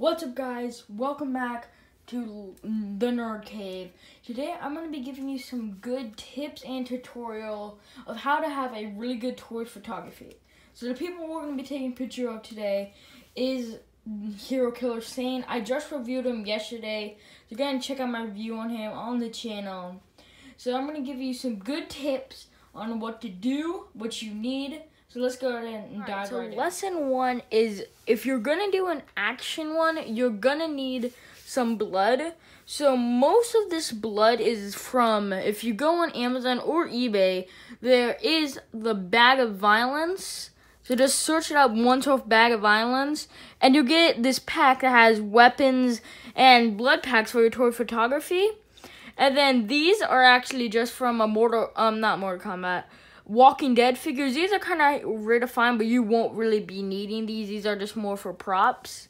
What's up, guys? Welcome back to the Nerd Cave. Today I'm going to be giving you some good tips and tutorial of how to have a really good toy photography. So the people we're going to be taking a picture of today is Hero Killer Sane. I just reviewed him yesterday, so go ahead and check out my review on him on the channel. So I'm going to give you some good tips on what to do, what you need. So let's go ahead and dive right in. Lesson 1 is, if you're going to do an action one, you're going to need some blood. So most of this blood is from, if you go on Amazon or eBay, there is the Bag of Violence. So just search it up, 1/12 Bag of Violence, and you'll get this pack that has weapons and blood packs for your toy photography. And then these are actually just from a not Mortal Kombat, Walking Dead figures. These are kind of rare to find, but you won't really be needing these. These are just more for props.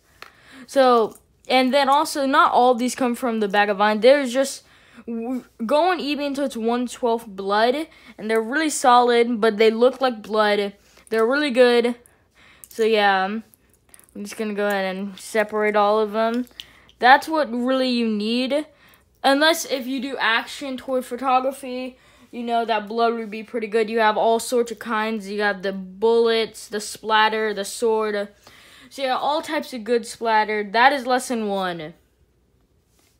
So, and then also, not all of these come from the Bag of Vine. There's just, go on eBay until it's 1/12 blood, and they're really solid, but they look like blood. They're really good. So yeah, I'm just going to go ahead and separate all of them. That's what really you need. Unless if you do action toy photography, you know that blood would be pretty good. You have all sorts of kinds. You have the bullets, the splatter, the sword. So yeah, all types of good splatter. That is lesson 1.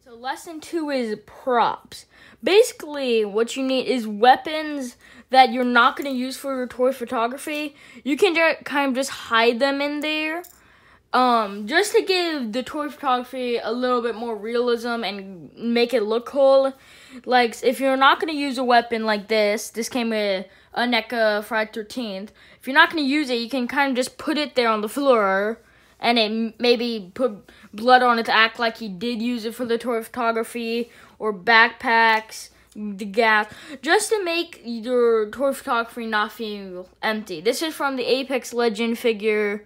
So lesson 2 is props. Basically, what you need is weapons that you're not going to use for your toy photography. You can kind of just hide them in there. Just to give the toy photography a little bit more realism and make it look cool. Like, if you're not going to use a weapon like this came with a NECA Friday 13th. If you're not going to use it, you can kind of just put it there on the floor, and it maybe put blood on it to act like you did use it for the toy photography, or backpacks, the gas, just to make your toy photography not feel empty. This is from the Apex Legend figure.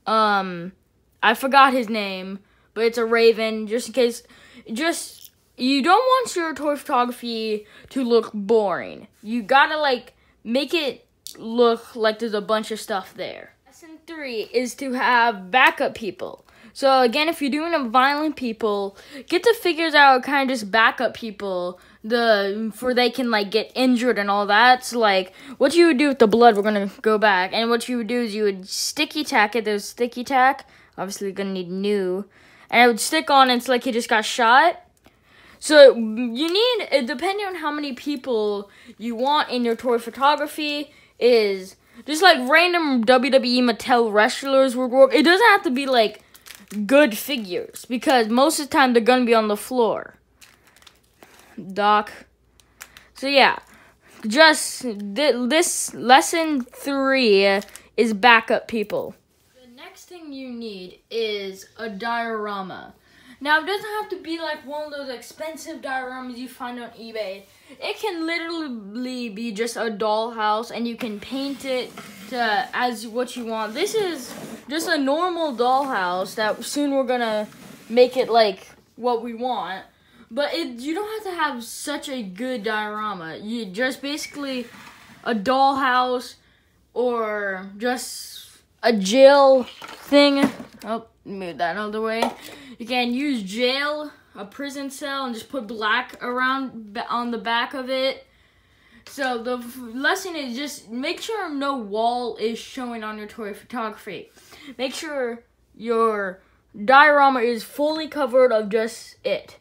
I forgot his name, but it's a Raven, just in case. You don't want your toy photography to look boring. You gotta, like, make it look like there's a bunch of stuff there. Lesson 3 is to have backup people. So, again, if you're doing a violent people, get the figures that are kind of just backup people, for they can, like, get injured and all that. So, like, what you would do with the blood, we're gonna go back, and what you would do is you would sticky tack it. There's sticky tack. Obviously, you're gonna need new. And it would stick on, and it's like he just got shot. So, you need, depending on how many people you want in your toy photography, is just like random WWE Mattel wrestlers would work. It doesn't have to be, like, good figures, because most of the time they're gonna be on the floor. Doc. So, yeah. Just, this lesson 3 is backup people. Next thing you need is a diorama. Now, it doesn't have to be like one of those expensive dioramas you find on eBay. It can literally be just a dollhouse, and you can paint it as what you want. This is just a normal dollhouse that soon we're gonna make it like what we want. But you don't have to have such a good diorama. You just basically a dollhouse or just a jail thing. Oh, move that out of the way. You can use jail, a prison cell, and just put black around on the back of it. So the lesson is just make sure no wall is showing on your toy photography. Make sure your diorama is fully covered of just it.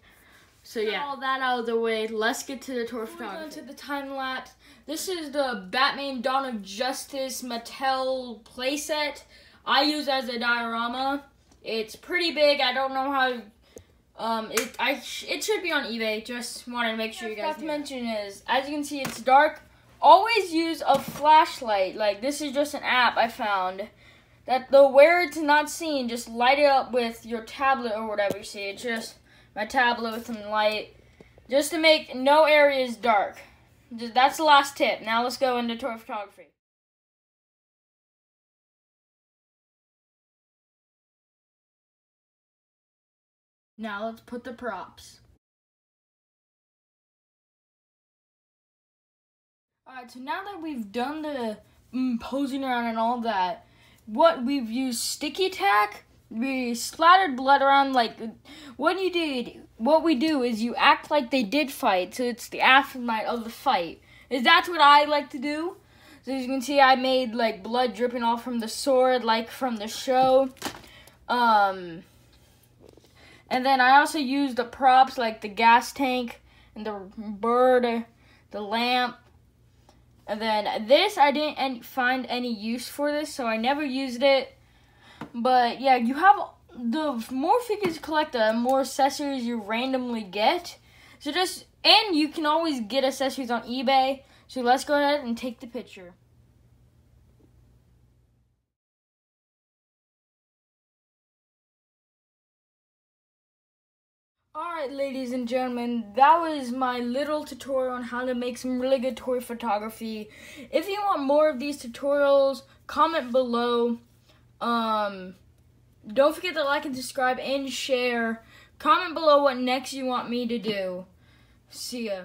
So yeah, all that out of the way, let's get to the toy photography. We're going to the time lapse. This is the Batman Dawn of Justice Mattel playset. I use as a diorama. It's pretty big. I don't know how. It should be on eBay. Just wanted to make sure you guys. What I forgot to mention is, as you can see, it's dark. Always use a flashlight. Like, this is just an app I found that where it's not seen, just light it up with your tablet or whatever you see. It's just my tablet with some light, just to make no areas dark. That's the last tip. Now let's go into toy photography. Now let's put the props. Alright, so now that we've done the posing around and all that, what we've used sticky tack, we splattered blood around. Like, what we do is you act like they did fight, so it's the aftermath of the fight. That's what I like to do. So as you can see, I made like blood dripping off from the sword, like from the show. And then I also used the props like the gas tank and the bird, the lamp. And then this, I didn't find any use for this, so I never used it. But yeah, you have the more figures you collect, the more accessories you randomly get. And you can always get accessories on eBay. So let's go ahead and take the picture. Alright, ladies and gentlemen, that was my little tutorial on how to make some really good toy photography. If you want more of these tutorials, comment below. Don't forget to like and subscribe and share. Comment below what next you want me to do. See ya.